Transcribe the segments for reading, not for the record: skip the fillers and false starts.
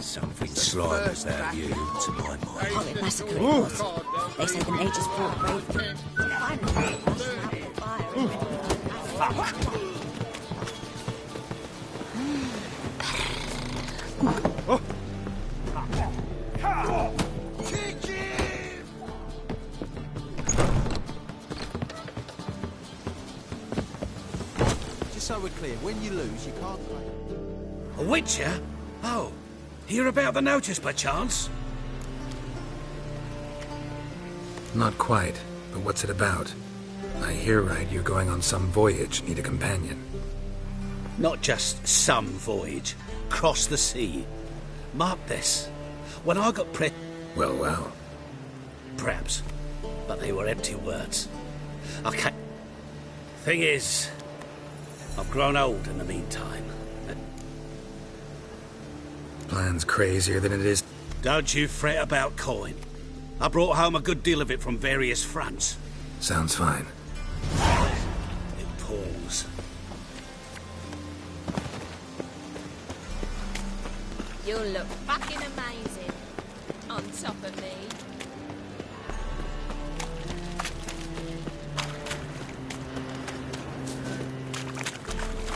Something slimy about you, to my mind. Horrid massacre it was. They say the Major's fought bravely. Finally, the fire and fuck. Just so we're clear, when you lose, you can't play. A witcher? Oh, hear about the notice by chance? Not quite, but what's it about? I hear right, you're going on some voyage, need a companion. Not just some voyage. Cross the sea. Mark this. When I got Well, well. Perhaps. But they were empty words. I can't... Thing is, I've grown old in the meantime. Plan's crazier than it is. Don't you fret about coin. I brought home a good deal of it from various fronts. Sounds fine. It pulls. You'll look fucking amazing on top of me.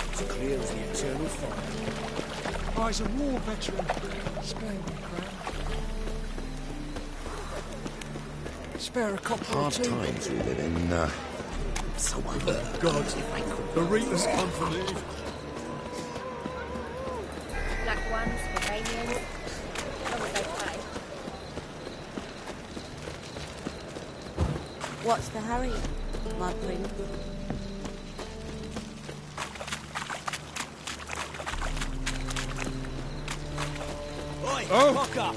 It's clear as the eternal fire. Oh, he's a war veteran. Spare me, Crown. Spare a copper Hard or two. times we live in, so God, the Reapers come for me. Black ones, Romanians. How would they pay? What's the hurry, my prince? Oi, lock up.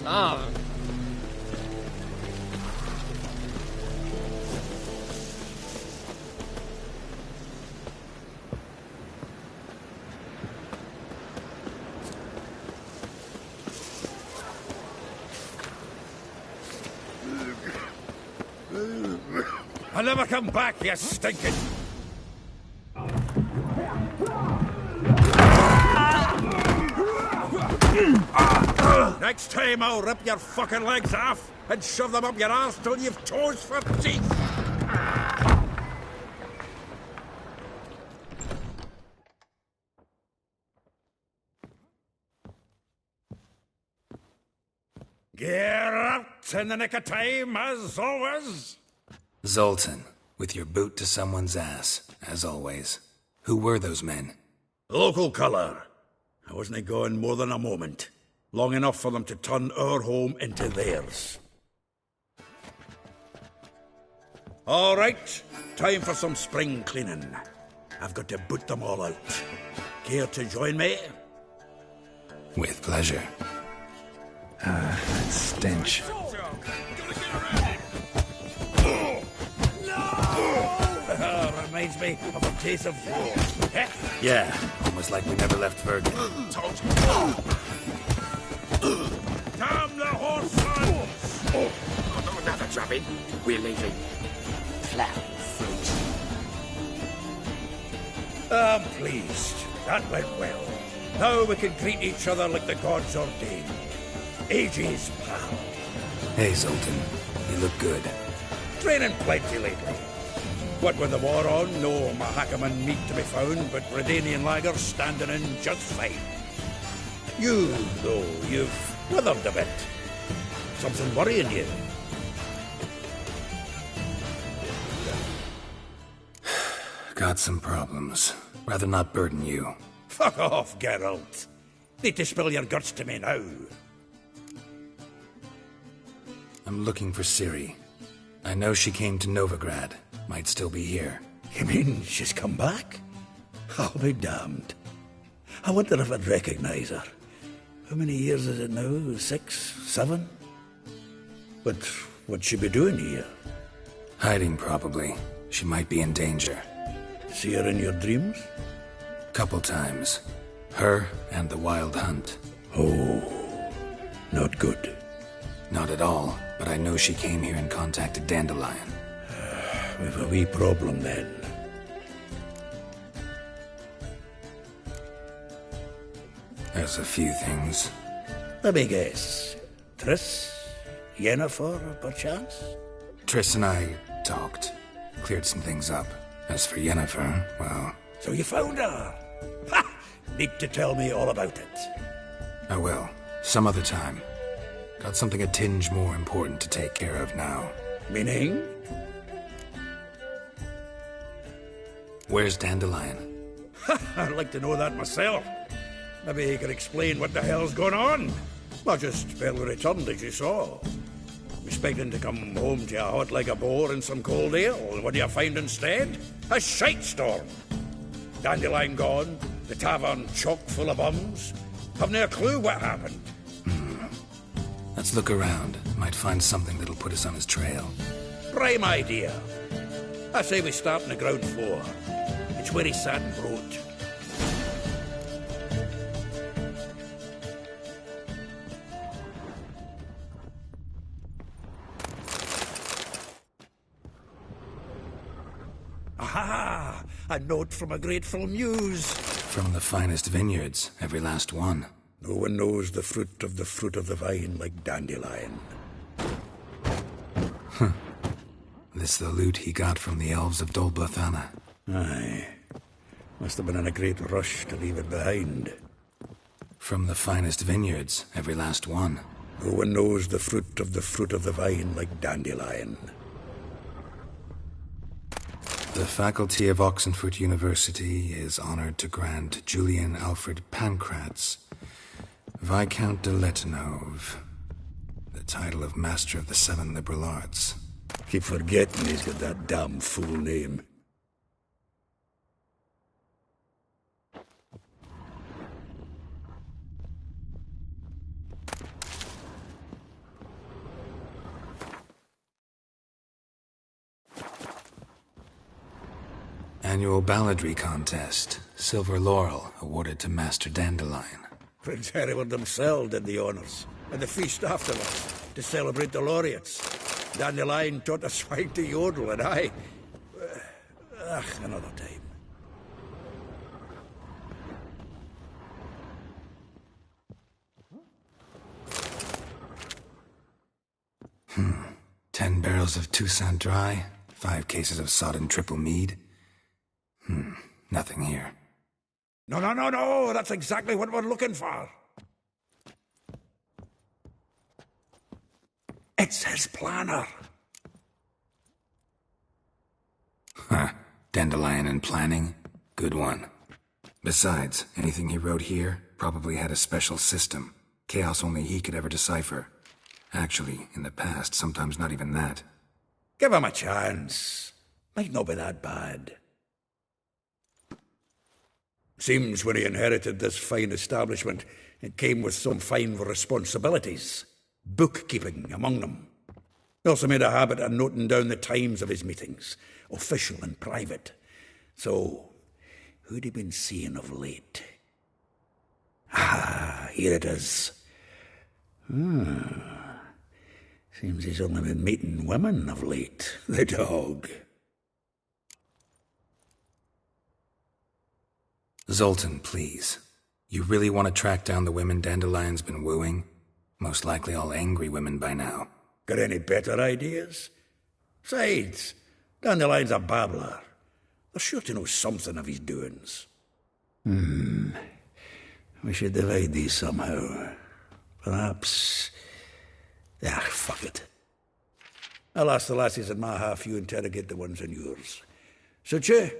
Ah. I'll never come back, you stinking... Next time I'll rip your fucking legs off and shove them up your arse till you've toes for teeth. Get out in the nick of time, as always. Zoltan, with your boot to someone's ass, as always. Who were those men? Local colour. I wasn't going more than a moment. Long enough for them to turn our home into theirs. All right, time for some spring cleaning. I've got to boot them all out. Care to join me? With pleasure. That stench. Reminds me of a case of war. Yeah, almost like we never left Virgin. Damn the horse sons! another drubbing. We're leaving. Flat fruit. I'm pleased. That went well. Now we can treat each other like the gods ordained. Ages, pal. Hey, Zoltan. You look good. Training plenty lately. What with the war on, no Mahakaman meat to be found, but Redanian lagers standing in just fine. You, though, you've withered a bit. Something worrying you? Got some problems. Rather not burden you. Fuck off, Geralt. Need to spill your guts to me now. I'm looking for Ciri. I know she came to Novigrad. Might still be here. You mean she's come back? I'll be damned. I wonder if I'd recognise her. How many years is it now? 6, 7? But what'd she be doing here? Hiding, probably. She might be in danger. See her in your dreams? Couple times. Her and the Wild Hunt. Oh, not good. Not at all, but I know she came here and contacted Dandelion. We've a wee problem then. There's a few things. Let me guess. Triss? Yennefer, perchance? Triss and I talked. Cleared some things up. As for Yennefer, well... So you found her? Ha! Need to tell me all about it. I will. Some other time. Got something a tinge more important to take care of now. Meaning? Where's Dandelion? I'd like to know that myself. Maybe he could explain what the hell's going on. I just barely returned, as you saw. Expecting to come home to you hot like a boar in some cold ale. What do you find instead? A shite storm. Dandelion gone, the tavern chock full of bums. Have no clue what happened. Let's look around. Might find something that'll put us on his trail. Prime idea. I say we start on the ground floor. It's where he sat and wrote. Aha! A note from a grateful muse. From the finest vineyards, every last one. No one knows the fruit of the vine like Dandelion. This the loot he got from the elves of Dol Blathanna. Aye. Must have been in a great rush to leave it behind. From the finest vineyards, every last one. No one knows the fruit of the vine like Dandelion. The faculty of Oxenfurt University is honored to grant Julian Alfred Pancratz, Viscount de Letonov, the title of Master of the Seven Liberal Arts. Keep forgetting he's got that damn fool name. Annual balladry contest. Silver laurel awarded to Master Dandelion. Prince Hereward himself did the honours, and the feast afterwards, to celebrate the laureates. Dandelion taught the swine to yodel, and I... another time. 10 barrels of Toussaint Dry, 5 cases of sodden triple mead. Nothing here. No, that's exactly what we're looking for. It's his planner. Dandelion and planning? Good one. Besides, anything he wrote here probably had a special system. Chaos only he could ever decipher. Actually, in the past, sometimes not even that. Give him a chance. Might not be that bad. Seems when he inherited this fine establishment, it came with some fine responsibilities. Bookkeeping among them. He also made a habit of noting down the times of his meetings, official and private. So, who'd he been seeing of late? Ah, here it is. Seems he's only been meeting women of late, the dog. Zoltan, please. You really want to track down the women Dandelion's been wooing? Most likely all angry women by now. Got any better ideas? Besides, Dandelion's a babbler. They're sure to know something of his doings. We should divide these somehow. Perhaps... fuck it. I'll ask the lassies in my half, you interrogate the ones in yours. Suit you?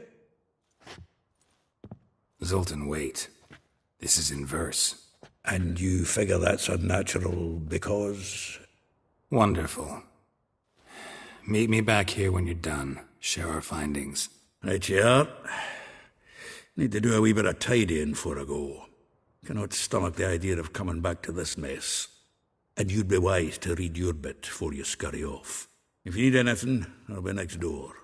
Zoltan, wait. This is in verse. And you figure that's unnatural because... Wonderful. Meet me back here when you're done. Share our findings. Right you are. Need to do a wee bit of tidying before I go. Cannot stomach the idea of coming back to this mess. And you'd be wise to read your bit before you scurry off. If you need anything, I'll be next door.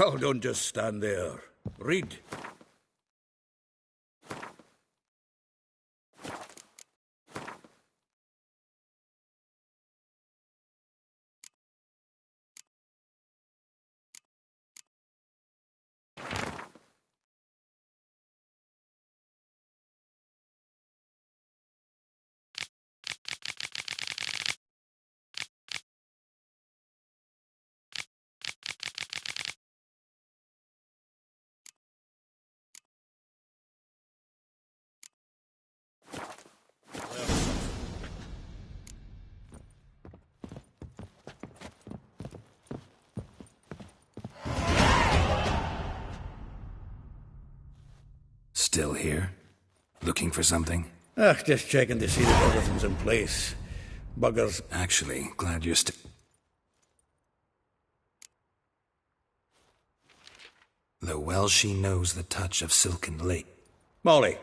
Well, don't just stand there. Read. Still here? Looking for something? Just checking to see that everything's in place. Buggers. Actually, glad you're Though well she knows the touch of silken lake. Molly.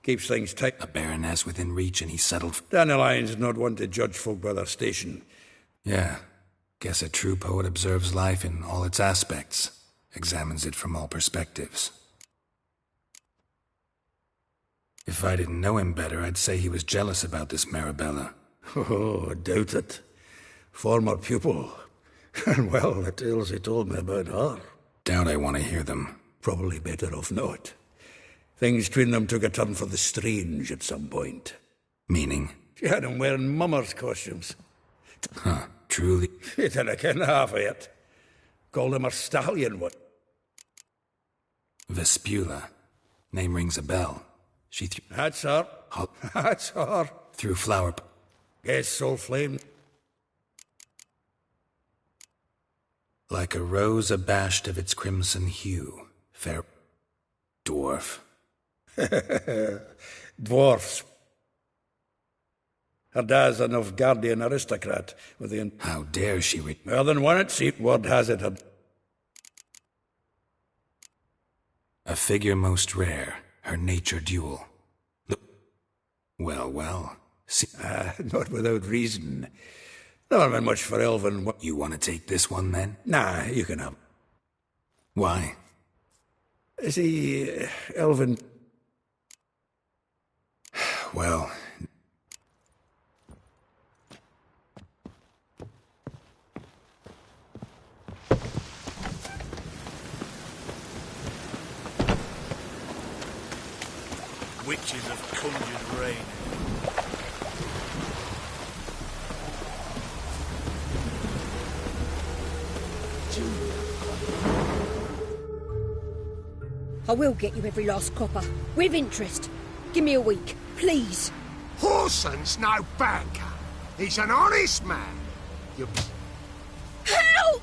Keeps things tight. A baroness within reach and he settled. Dandelion's not one to judge folk by their station. Yeah. Guess a true poet observes life in all its aspects. Examines it from all perspectives. If I didn't know him better, I'd say he was jealous about this Marabella. Oh, I doubt it. Former pupil. And well, the tales he told me about her. Doubt I want to hear them. Probably better off not. Things between them took a turn for the strange at some point. Meaning? She had him wearing mummers' costumes. Huh, truly? He didn't ken half of it. Called him a stallion, what? Vespula. Name rings a bell. She That's her. That's her. Threw flower. Guess soul flame. Like a rose abashed of its crimson hue. Fair dwarf. Dwarfs. Her dad's a Novgardian aristocrat with the... How dare she More than one at sea, word has it. A figure most rare, her nature dual. Look. Well, see... not without reason. Never been much for Elvin. You want to take this one, then? Nah, you can have. Why? See, Elvin... Well... Witches have conjured rain. I will get you every last copper, with interest. Give me a week, please. Horson's no banker. He's an honest man. You... Help!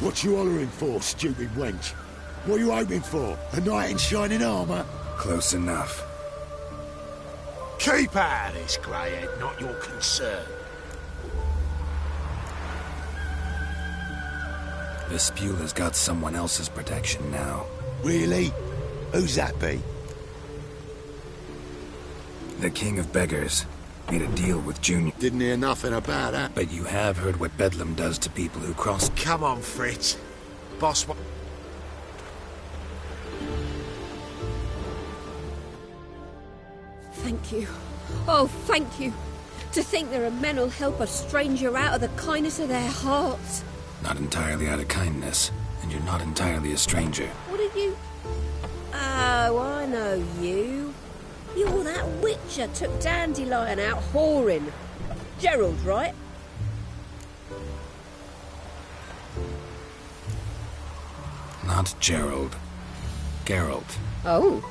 What you hollering for, stupid wench? What are you hoping for? A knight in shining armour? Close enough. Keep out of this, greyhead, not your concern. Vespula's got someone else's protection now. Really? Who's that be? The King of Beggars. Made a deal with Junior. Didn't hear nothing about that. But you have heard what Bedlam does to people who cross... Come on, Fritz. Boss... Thank you. Oh, thank you. To think there are men who'll help a stranger out of the kindness of their hearts. Not entirely out of kindness, and you're not entirely a stranger. What did you... Oh, I know you. You're that witcher took Dandelion out whoring. Gerald, right? Not Gerald. Geralt. Oh.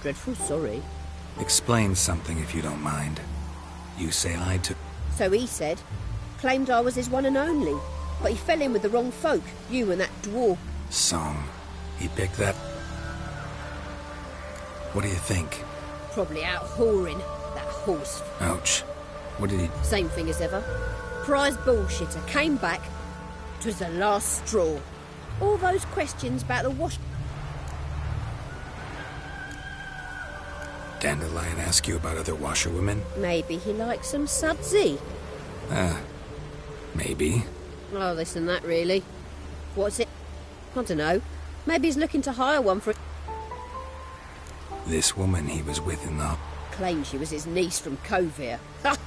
Dreadful sorry. Explain something if you don't mind. You say I took... So he said. Claimed I was his one and only. But he fell in with the wrong folk, you and that dwarf. Song. He picked that... What do you think? Probably out whoring, that horse. Ouch. What did he... Same thing as ever. Prize bullshitter came back. 'Twas the last straw. All those questions about the wash... Dandelion ask you about other washerwomen? Maybe he likes some sudsy. Maybe. Oh, this and that, really. What's it? I don't know. Maybe he's looking to hire one for... This woman he was with in the... Claimed she was his niece from Kovir. Ha!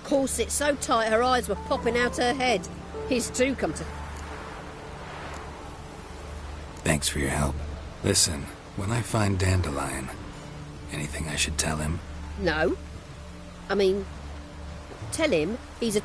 Corset so tight her eyes were popping out her head. His too come to... Thanks for your help. Listen, when I find Dandelion, anything I should tell him? No. I mean, tell him he's a...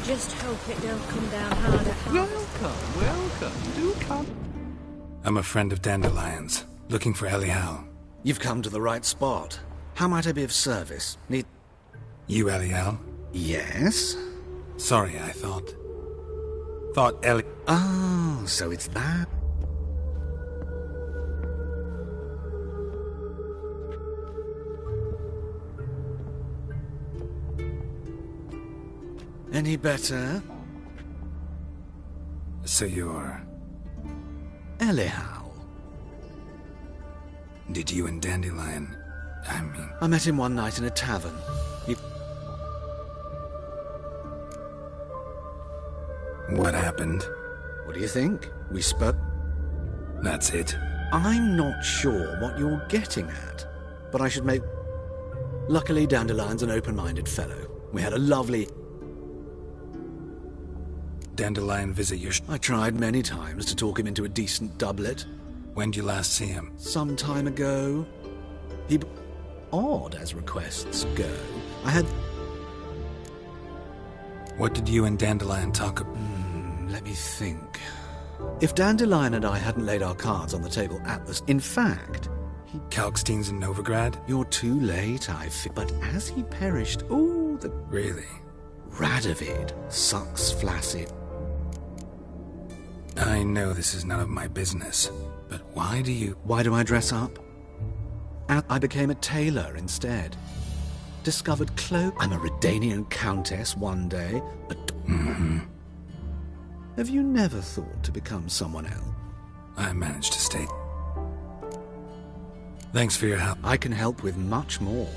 Just hope it don't come down hard at harvest. Welcome, do come. I'm a friend of Dandelion's, looking for Elial. You've come to the right spot. How might I be of service? Need... You Elial? Yes? Sorry, I thought Eli... Oh, so it's that. Any better? So you're... Elial. Did you and Dandelion... I met him one night in a tavern. What happened? What do you think? We spoke... That's it. I'm not sure what you're getting at, but I should make... Luckily, Dandelion's an open-minded fellow. We had a lovely... Dandelion visit your... I tried many times to talk him into a decent doublet. When'd you last see him? Some time ago. He... Odd as requests go. I had... What did you and Dandelion talk about? Let me think. If Dandelion and I hadn't laid our cards on the table at the... In fact... Kalkstein's in Novigrad? You're too late, I feel. But as he perished... Oh, the... Really? Radovid sucks flaccid. I know this is none of my business, but why do you... Why do I dress up? I became a tailor instead. Discovered clothes. I'm a Redanian countess one day. Have you never thought to become someone else? I managed to stay. Thanks for your help. I can help with much more.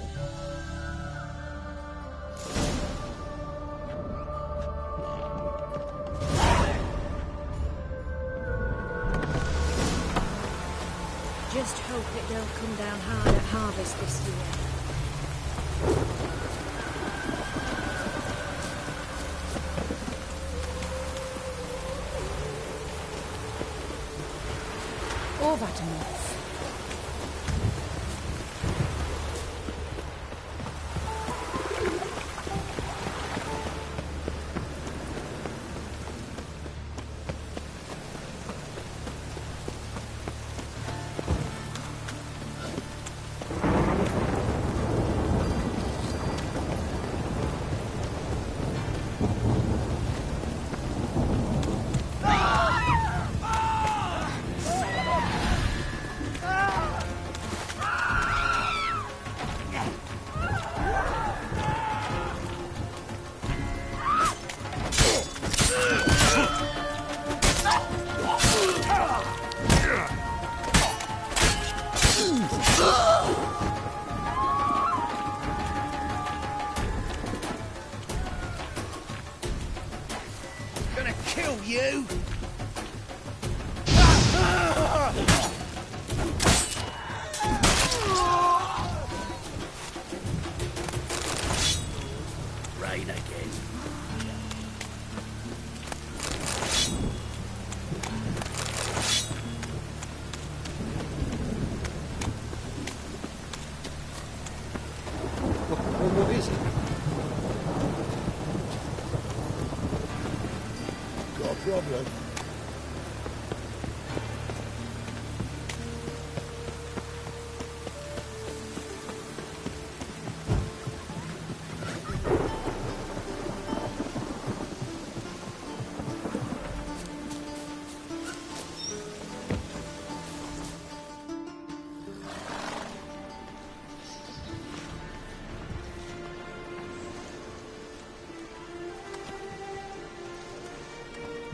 Just hope it don't come down hard at harvest this year. Or that enough.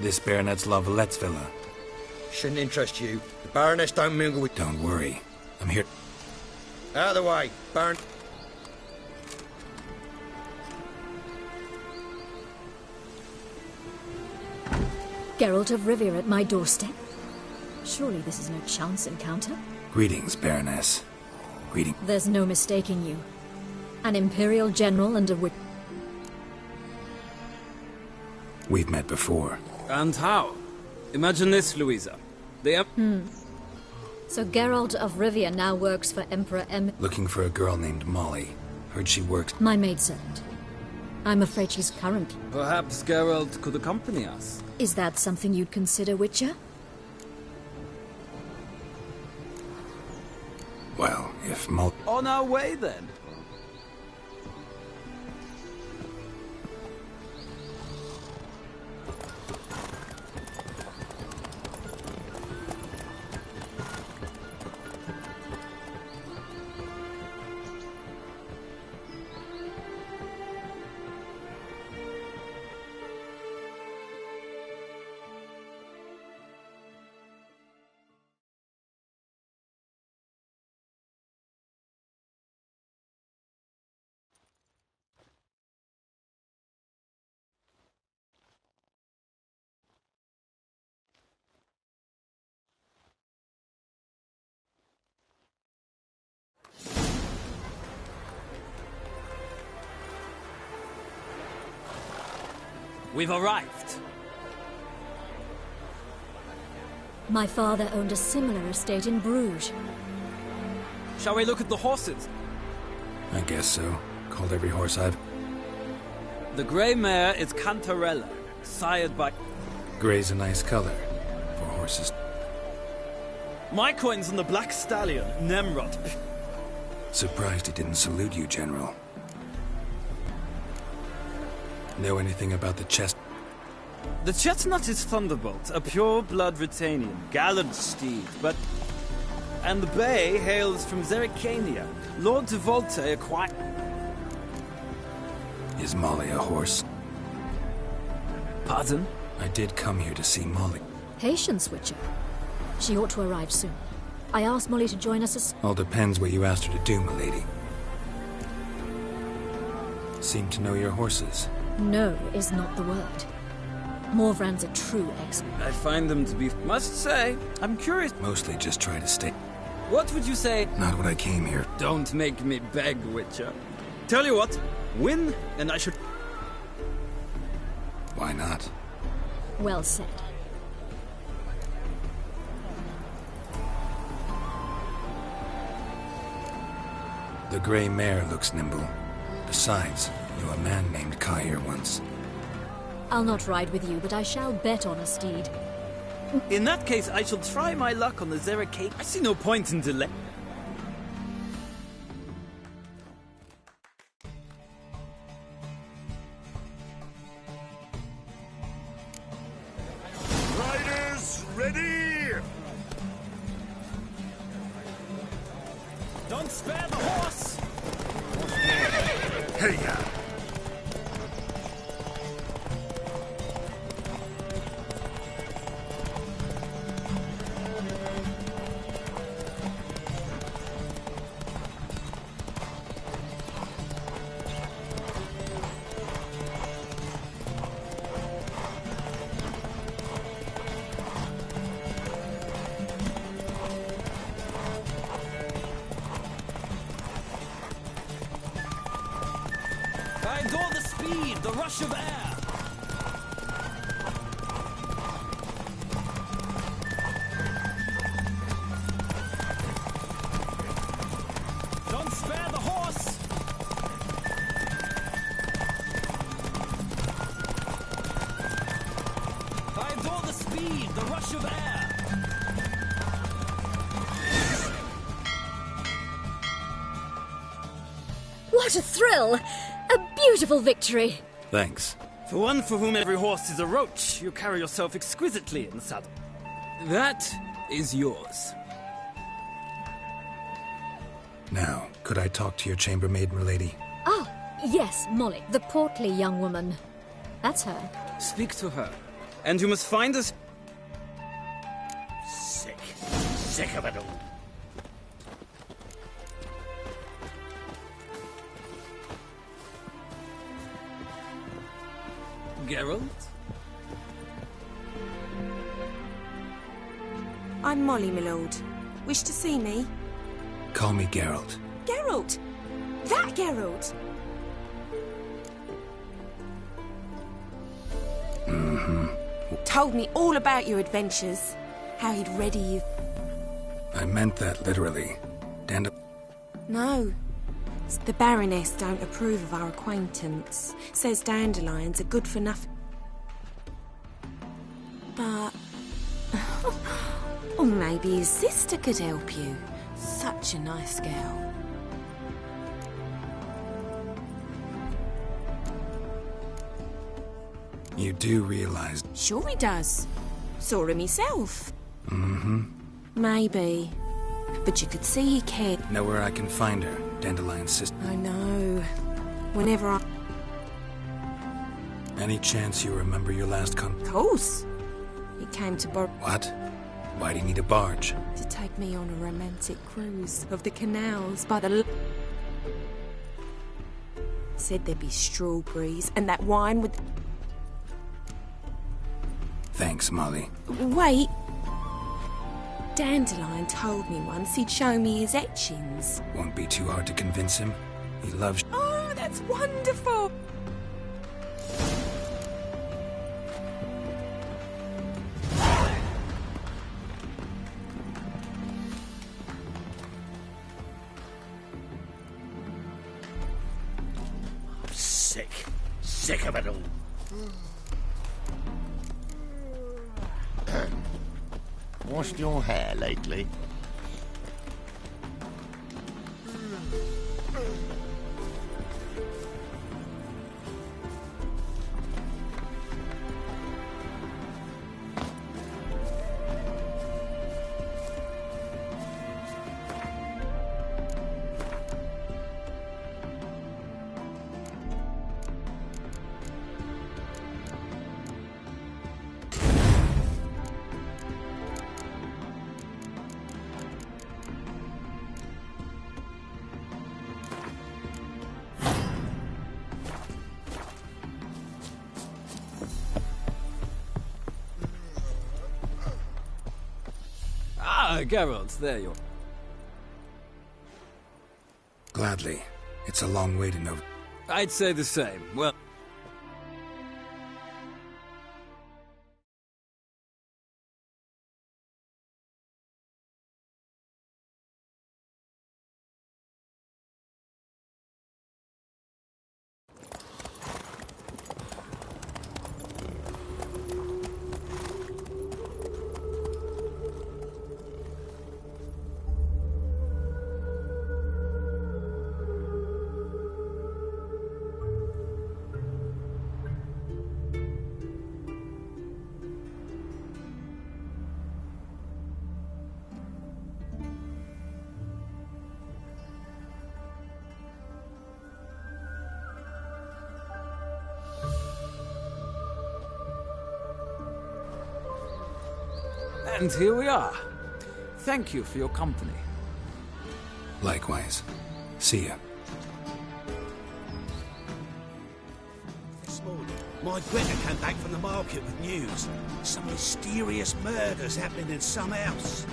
This Baronet's Lavallette's villa. Shouldn't interest you. The Baroness don't mingle with... Don't worry. I'm here. Out of the way, Baron... Geralt of Rivia at my doorstep? Surely this is no chance encounter? Greetings, Baroness. Greetings. There's no mistaking you. An Imperial General and a wit... We've met before. And how? Imagine this, Louisa. So Geralt of Rivia now works for Emperor Looking for a girl named Molly. Heard she works... My maidservant. I'm afraid she's currently... Perhaps Geralt could accompany us. Is that something you'd consider, Witcher? Well, if On our way, then. We've arrived. My father owned a similar estate in Bruges. Shall we look at the horses? I guess so. Called every horse I've... The grey mare is Cantarella, sired by... Grey's a nice color for horses. My coin's on the black stallion, Nemrod. Surprised he didn't salute you, General. Know anything about the chest? The chestnut is Thunderbolt, a pure-blood Retanian, gallant steed, but... And the bay hails from Zericania. Lord de Volte acquired... Is Molly a horse? Pardon? I did come here to see Molly. Patience, Witcher. She ought to arrive soon. I asked Molly to join us as... All depends what you asked her to do, milady. Seem to know your horses. No is not the word. Morvrand's a true expert. I find them to be... Must say, I'm curious... Mostly just try to stay... What would you say? Not what I came here. Don't make me beg, Witcher. Tell you what, win, and I should... Why not? Well said. The grey mare looks nimble. Besides, knew a man named Kai here once. I'll not ride with you, but I shall bet on a steed. In that case, I shall try my luck on the Zericate. I see no point in delay. Riders, ready! Don't spare the horse! Hey-ya! I adore the speed, the rush of air. Don't spare the horse. I adore the speed, the rush of air. What a thrill! A beautiful victory! Thanks. For one for whom every horse is a roach, you carry yourself exquisitely in the saddle. That is yours. Now, could I talk to your chambermaid, milady? Ah, yes, Molly, the portly young woman. That's her. Speak to her, And you must find us... Sick of it all. Geralt? I'm Molly, my lord. Wish to see me? Call me Geralt. Geralt! That Geralt! Told me all about your adventures. How he'd ready you. I meant that literally. No. The Baroness don't approve of our acquaintance. Says dandelions are good for nothing. But... or maybe his sister could help you. Such a nice girl. You do realize... Sure he does. Saw her myself. Mm-hmm. Maybe. But you could see he cared. Know where I can find her, Dandelion's sister? I know. Whenever I... Any chance you remember your last Of course. He came to borrow... What? Why do you need a barge? To take me on a romantic cruise of the canals by the... Said there'd be strawberries and that wine with... Thanks, Molly. Wait. Dandelion told me once he'd show me his etchings. Won't be too hard to convince him. He loves... Oh, that's wonderful! Sick of it all. Washed your hair lately? Geralt, there you are. Gladly. It's a long way to know. I'd say the same. Well... And here we are. Thank you for your company. Likewise. See ya. This morning, my Greta came back from the market with news. Some mysterious murders happening in some house.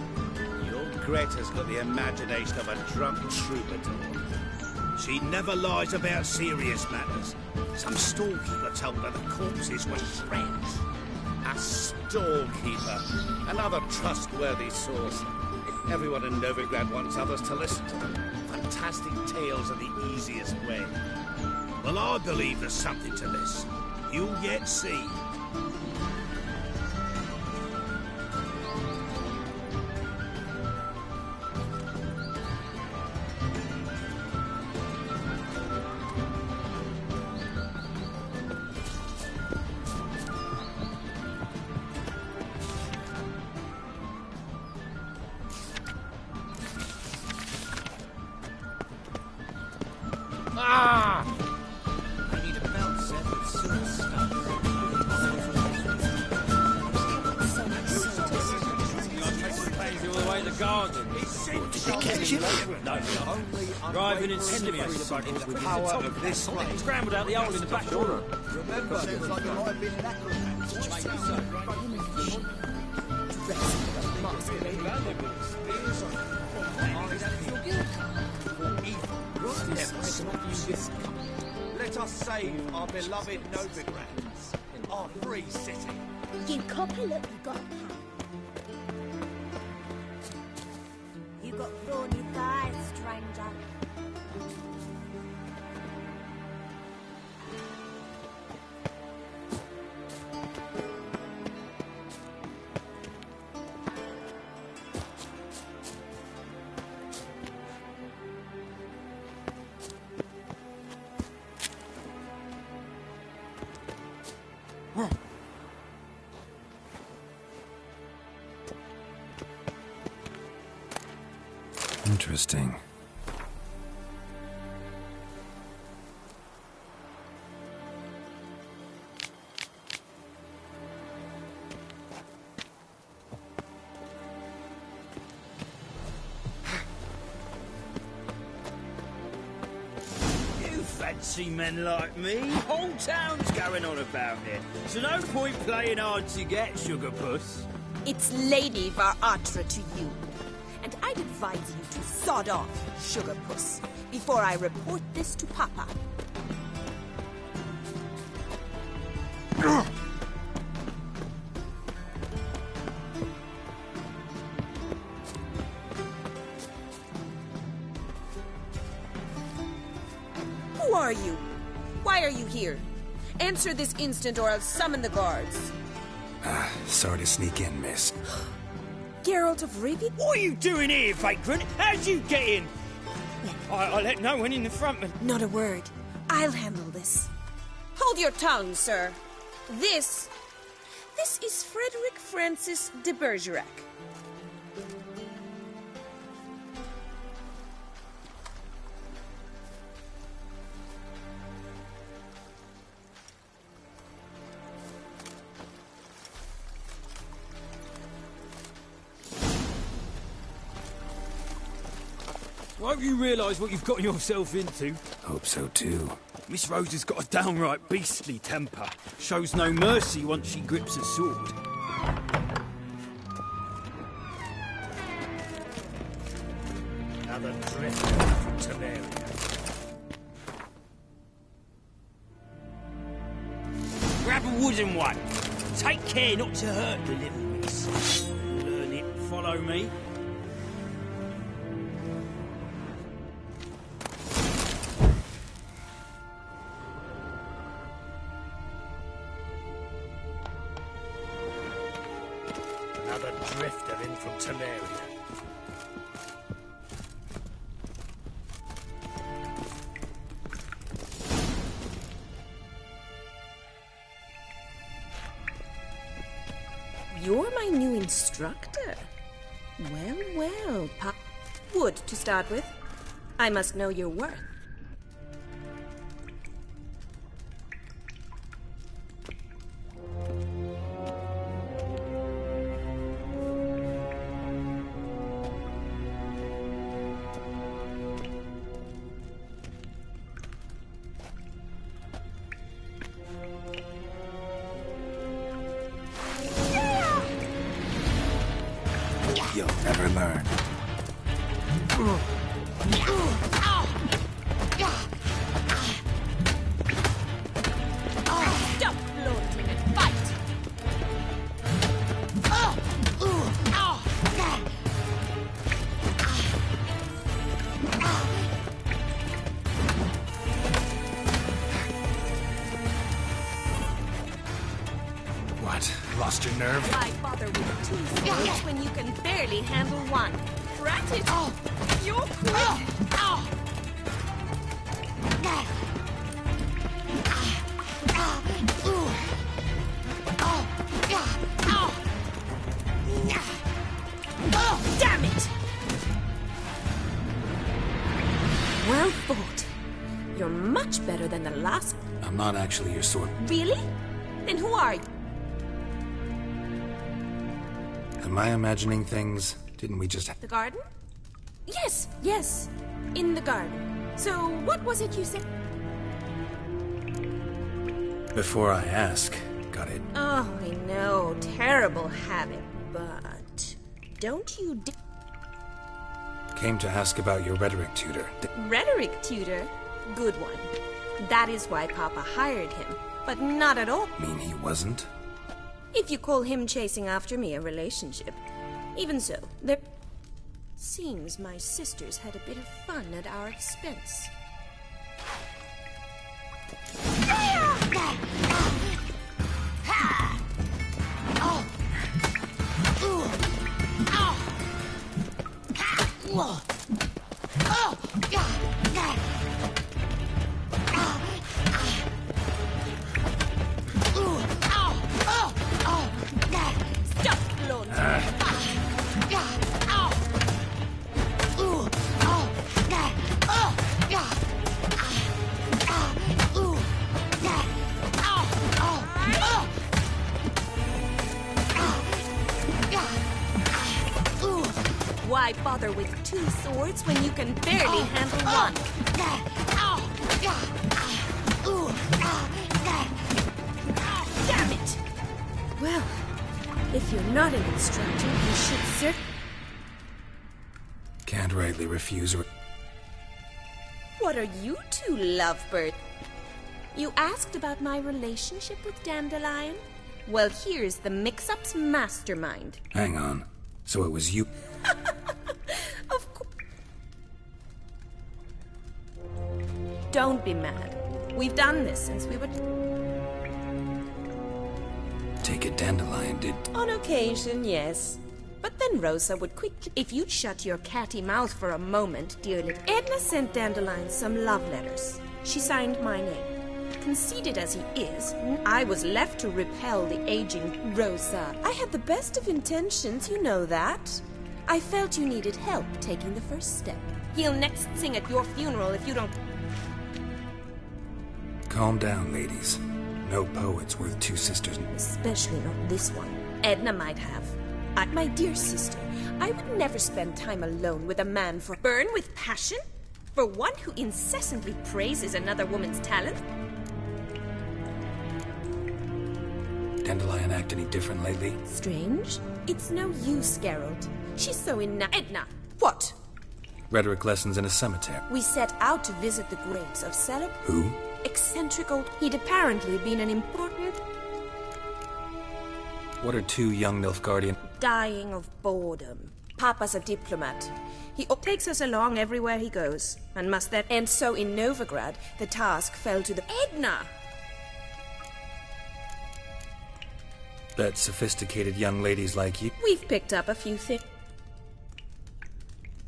Your Greta's got the imagination of a drunk troubadour. She never lies about serious matters. Some storekeeper told her the corpses were shreds. A storekeeper, another trustworthy source. Everyone in Novigrad wants others to listen to them. Fantastic tales are the easiest way. Well, I believe there's something to this. You'll yet see. I need a belt set with silver stuff. the garden. Did you catch him? No, driving in slippery puddles with the power of this flame. Scrambled out the hole in the back door. Remember, seems like there might have been an Let us save our beloved Novigrands, our free city. You copper, look, you got You got thorny thighs, stranger. Interesting. You fancy men like me? Whole town's going on about it. So no point playing hard to get, sugar puss. It's Lady Varatra to you. And I'd advise you to sod off, sugar puss, before I report this to Papa. Who are you? Why are you here? Answer this instant or I'll summon the guards. Sorry to sneak in, miss. Geralt of Rivia? What are you doing here, vagrant? How'd you get in? I let no one in the front, but... Not a word. I'll handle this. Hold your tongue, sir. This is Frederick Francis de Bergerac. Won't you realise what you've gotten yourself into? Hope so, too. Miss Rose has got a downright beastly temper. Shows no mercy once she grips a sword. Another drift from Temeria. Grab a wooden one. Take care not to hurt the little miss. Learn it. Follow me. Another drifter in from Temeria. You're my new instructor. Well, Wood to start with. I must know your worth. You'll never learn. Stop blowing and fight! What? Lost your nerve? Why bother with two swords when you can barely handle one? Drat it! You're quick! Damn it! Well fought. You're much better than the last. I'm not actually your sword. Really? Then who are you? Am I imagining things? Didn't we just... The garden? Yes, yes. In the garden. So, what was it you said? Before I ask, got it? Oh, I know. Terrible habit. But... don't you Came to ask about your rhetoric tutor. Rhetoric tutor? Good one. That is why Papa hired him. But not at all. Mean he wasn't? If you call him chasing after me a relationship. Even so, there... Seems my sisters had a bit of fun at our expense. Stop, Lord. Why bother with two swords when you can barely handle one? Damn it! Well, if you're not an instructor, you should Can't rightly refuse or... What are you two, lovebird? You asked about my relationship with Dandelion? Well, here's the mix-up's mastermind. Hang on. So it was you... Of course. Don't be mad. We've done this since we were... Take it Dandelion did... On occasion, yes. But then Rosa would quickly... If you'd shut your catty mouth for a moment, dear little... Edna sent Dandelion some love letters. She signed my name. Conceited as he is, I was left to repel the aging Rosa. I had the best of intentions, you know that. I felt you needed help taking the first step. He'll next sing at your funeral if you don't... Calm down, ladies. No poet's worth two sisters. Especially not this one. Edna might have. My dear sister, I would never spend time alone with a man for... Burn with passion? For one who incessantly praises another woman's talent? Dandelion act any different lately? Strange? It's no use, Geralt. She's so Edna, what? Rhetoric lessons in a cemetery. We set out to visit the graves of Who? Eccentric old... He'd apparently been an important... What are two young Nilfgaardian... Dying of boredom. Papa's a diplomat. He takes us along everywhere he goes, and must then... And so in Novigrad, the task fell to the... Edna! Bet sophisticated young ladies like you... We've picked up a few things.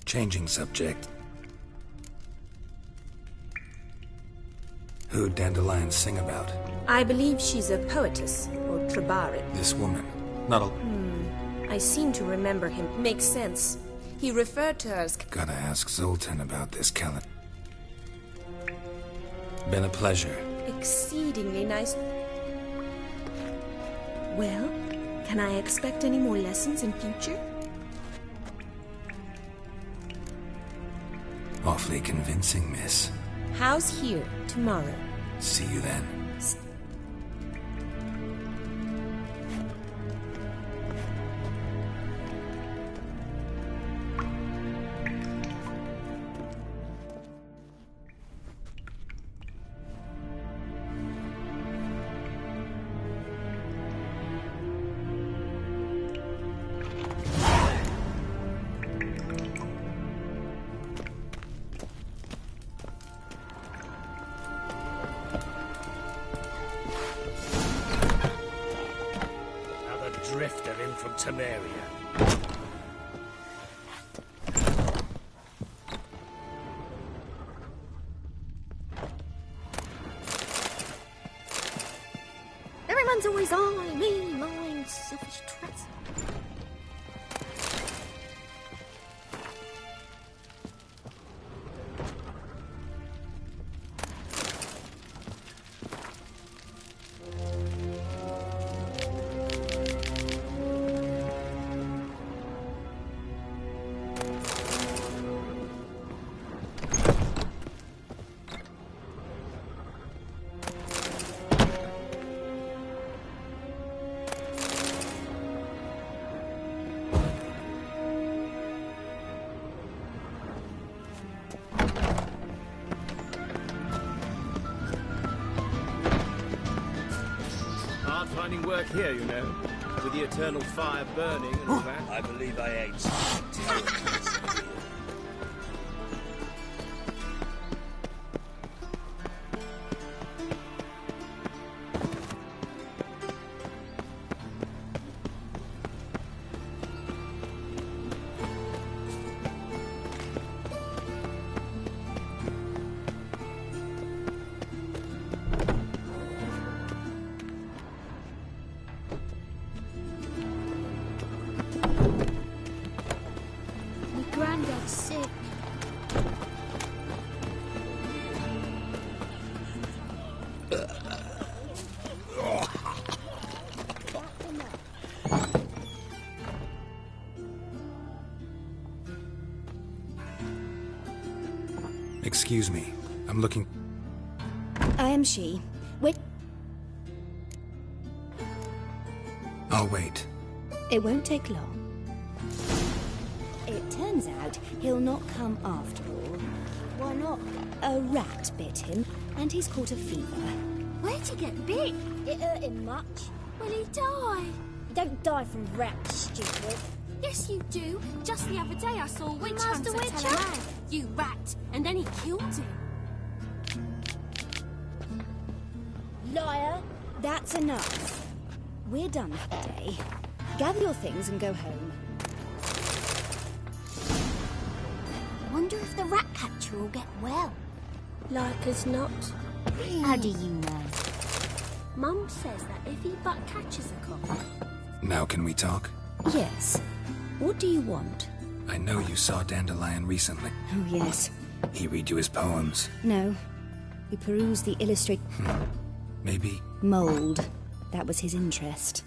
Changing subject. Who'd Dandelion sing about? I believe she's a poetess, or Trebarit. This woman. Not a... I seem to remember him. Makes sense. He referred to her as... Gotta ask Zoltan about this, Kellen. Been a pleasure. Exceedingly nice. Well, can I expect any more lessons in future? Awfully convincing, miss. How's here tomorrow? See you then. Drifter in from Temeria. Everyone's always eyeing me, my selfish tricks. finding work here, you know, with the eternal fire burning and all that. I believe I ate some terrible. Granddad's sick. Excuse me. I'm looking... I am she. Wait. I'll wait. It won't take long. It turns out he'll not come after all. Why not? A rat bit him, and he's caught a fever. Where'd he get bit? It hurt him much. Will he die? You don't die from rats, stupid. Yes, you do. Just the other day I saw a witch Master hunter tell Witcher? a man, "You rat," and then he killed him. Liar. That's enough. We're done for the day. Gather your things and go home. I wonder if the rat catcher will get well. Like as not. How do you know? Mum says that if he but catches a cough. Now can we talk? Yes. What do you want? I know you saw Dandelion recently. Oh, yes. He read you his poems. No. He perused the illustrate... Maybe... mould. That was his interest.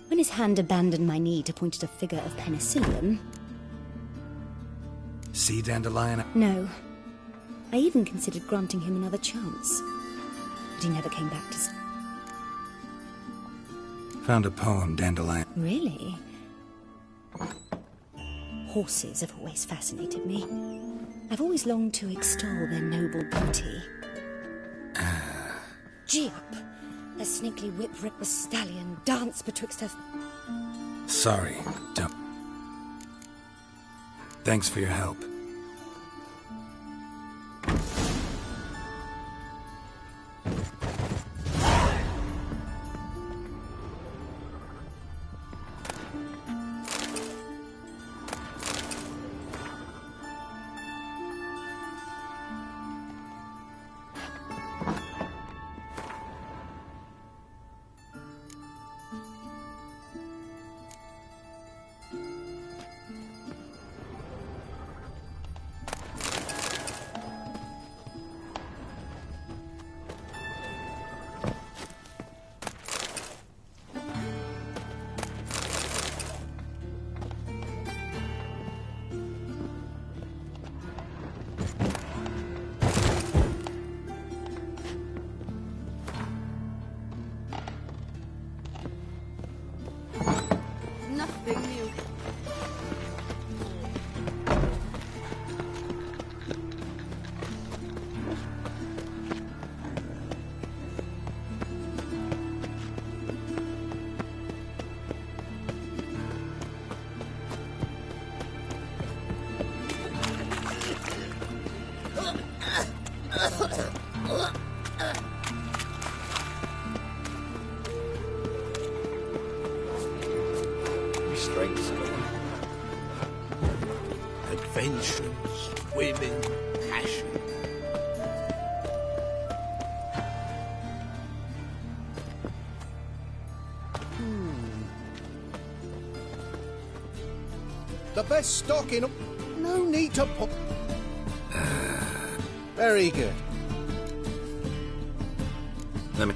When his hand abandoned my knee to point at a figure of penicillium... See Dandelion? No. I even considered granting him another chance. But he never came back to... Found a poem, Dandelion. Really? Horses have always fascinated me. I've always longed to extol their noble beauty. Gee up! A snaky whip-rip stallion dance betwixt her... Sorry, don't... Thanks for your help. Nothing new. Strength's gone. Adventures, women, passion. The best stock in... No need to put... Very good. Let me...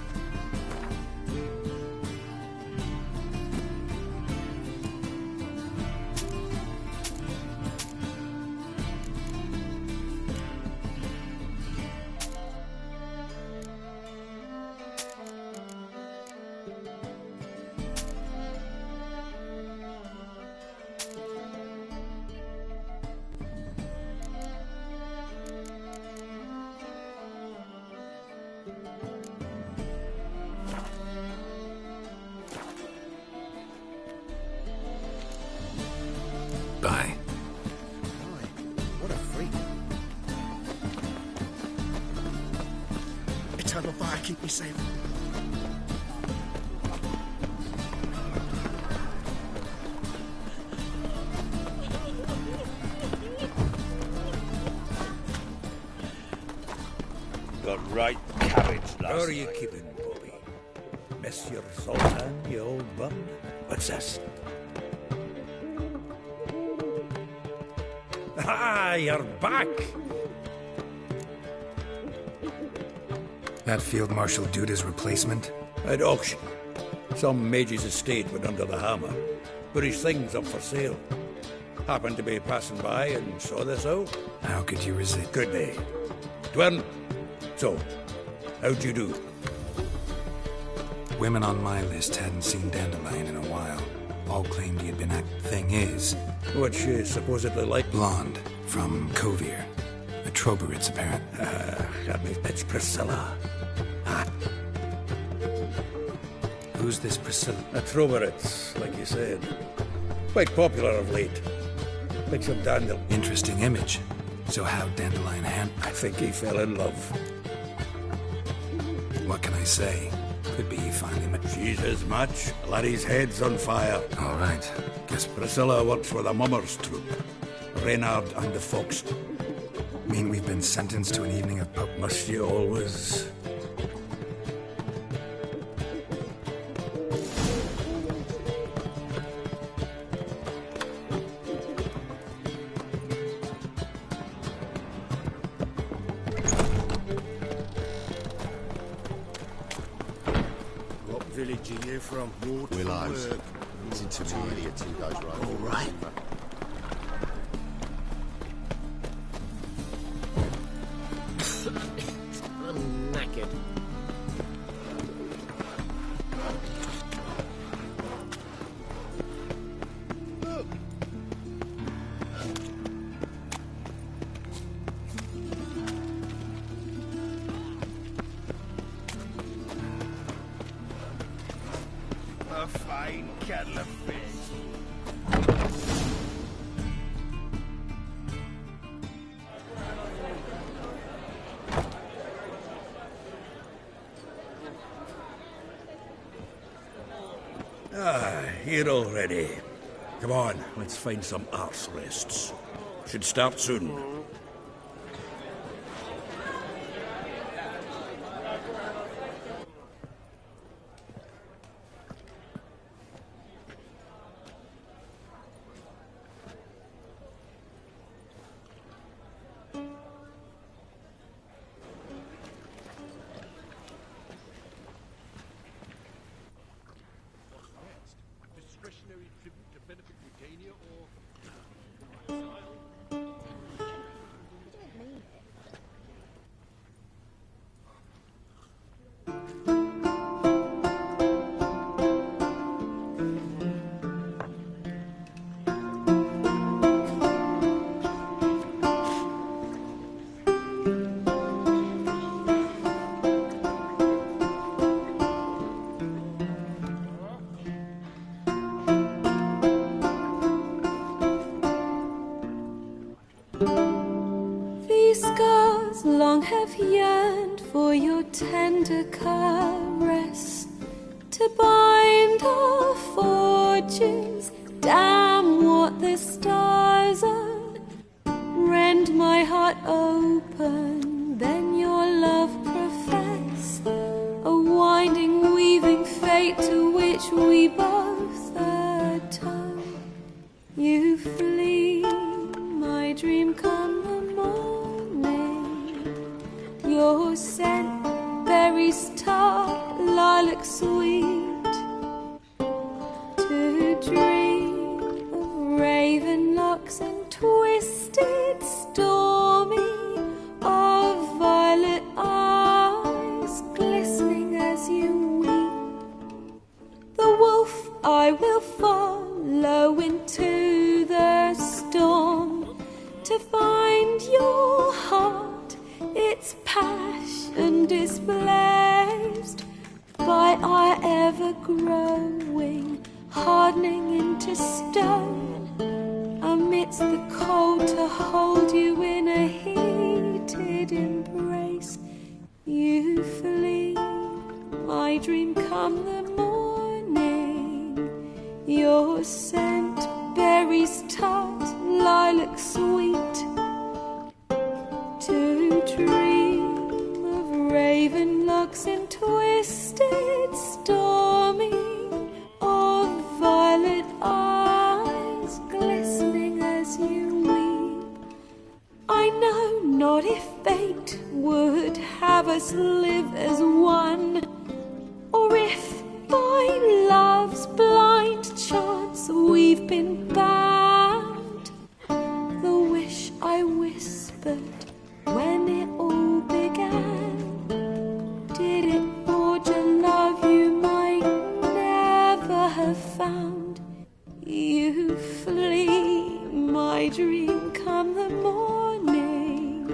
tell the fire keep me safe. Got right cabbage last How are you keeping, Bobby? Miss your Sultan, you old bum? What's this? Ah, you're back! That Field Marshal Duda's replacement? At auction. Some mage's estate went under the hammer, but his thing's up for sale. Happened to be passing by and saw this out. How could you resist? Could they? Twin, so, how'd you do? Women on my list hadn't seen Dandelion in a while. All claimed he had been Thing is... What's she supposedly like? Blonde, from Kovier. A Troberitz, apparent. It's Priscilla. Ah. Who's this Priscilla? A Troberitz, like you said. Quite popular of late. Makes him Dandelion. Interesting image. So how'd Dandelion I think he fell in love. What can I say? Could be he finally met. She's his match. Laddie's head's on fire. All right. Guess Priscilla works for the Mummers troupe. Reynard and the Fox. Mean we've been sentenced to an evening of pub? Must you always? What village are you from? Willows. It's intermediate 2 days right. All right. I'm knackered. A fine kettle of fish. Here already. Come on, let's find some arse rests. Should start soon. Discretionary tribute to benefit Britannia or... These scars long have yearned for your tender caress, to bind our fortunes. Damn what the stars are. Rend my heart open, then your love profess, a winding, weaving fate to which we both atone. You flee, my dream come the morning. Your scent, berry star, lilac sweet, to dream of raven locks and twisted, stormy, of violet eyes glistening as you weep. The wolf I will follow into the storm, to find your heart, its passion displaced by our ever-growing, hardening into stone, amidst the cold to hold you in a heated embrace. You flee. my dream come the morning. Your scent, berries tart, lilac sweet. To dream of raven locks and twisted stormy, of violet eyes glistening as you weep. I know not if fate would have us live as one, or if by love's blind chance we've been bound. The wish I whispered when it all began, did it forge a love you might never have found? You flee, my dream come the morning.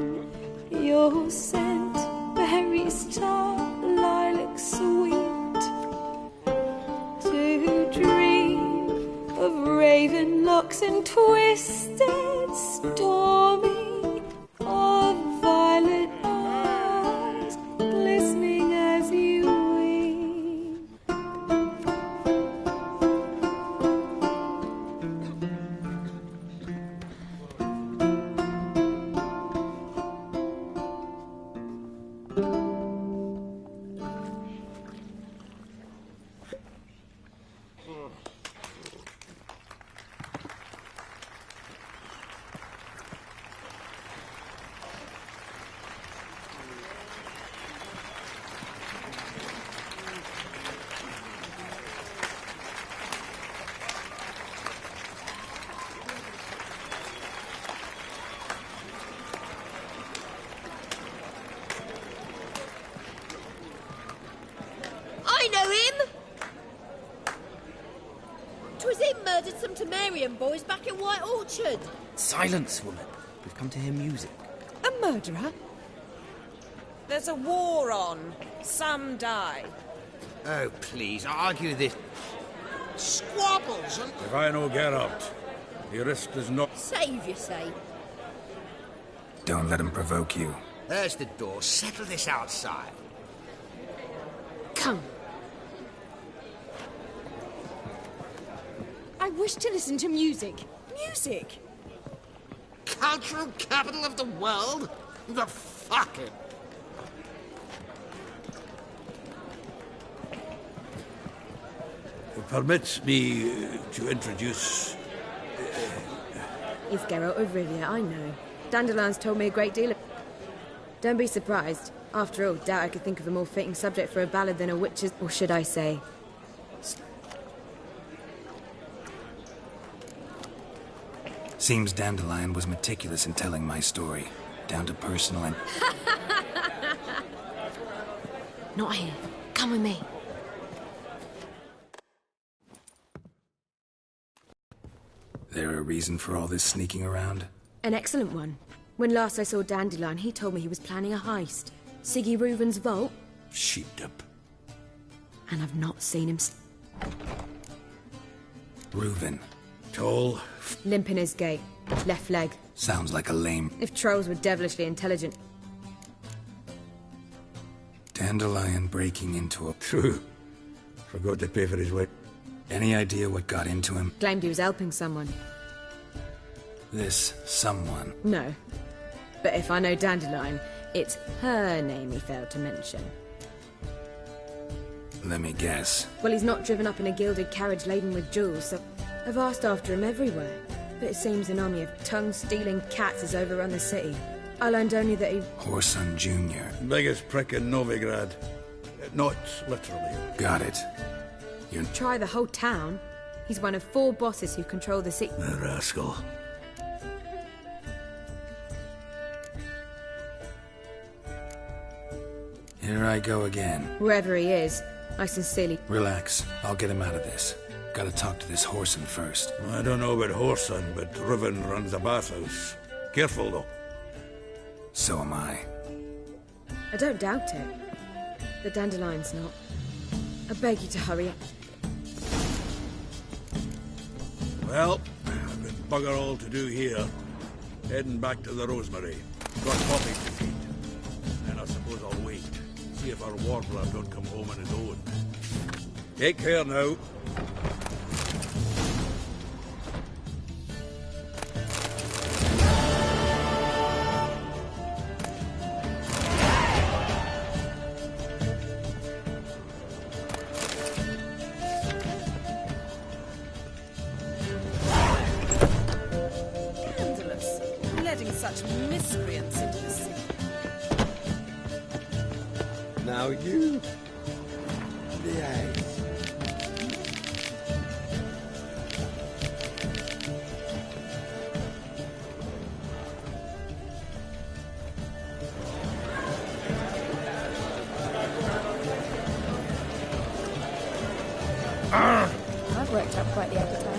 Your scent, berries tart, lilac sweet. To dream of raven locks and twisted stormy, of violet eyes glistening as you weep. I know him! 'Twas him murdered some Temerian boys back in White Orchard. Silence, woman. We've come to hear music. A murderer? There's a war on. Some die. Oh, please, argue this. Squabbles and... If I no get out, the risk is not... Save, you say? Don't let him provoke you. There's the door. Settle this outside. Come. I wish to listen to music. Music? Cultural capital of the world? The fucking... Permit me to introduce... He's Geralt of Rivia, I know. Dandelion's told me a great deal of... Don't be surprised. After all, doubt I could think of a more fitting subject for a ballad than a witch's... Or should I say... Seems Dandelion was meticulous in telling my story, down to personal and... Not here. Come with me. There a reason for all this sneaking around? An excellent one. When last I saw Dandelion, he told me he was planning a heist. Siggy Reuven's vault. Sheepdip. And I've not seen him... Reuven. Tall. Limp in his gait. Left leg. Sounds like a lame... If trolls were devilishly intelligent. Dandelion breaking into a... True. Forgot to pay for his way. Any idea what got into him? Claimed he was helping someone. This someone? No. But if I know Dandelion, it's her name he failed to mention. Let me guess. Well, he's not driven up in a gilded carriage laden with jewels, so I've asked after him everywhere. But it seems an army of tongue-stealing cats has overrun the city. I learned only that he... Whoreson Jr. Biggest prick in Novigrad. Not literally. Got it. You're... Try the whole town. He's one of 4 bosses who control the city. The rascal. Here I go again. Wherever he is, I sincerely... Relax. I'll get him out of this. Gotta talk to this Whoreson first. I don't know about Whoreson, but Reuven runs a bathhouse. Careful, though. So am I. I don't doubt it. The Dandelion's not. I beg you to hurry up. Well, I've got bugger all to do here. Heading back to the Rosemary. Got Poppy to feed. And I suppose I'll wait. See if our warbler don't come home on his own. Take care now. Scandalous. Letting such miscreants into the city. Now you behave. I've worked up quite the appetite.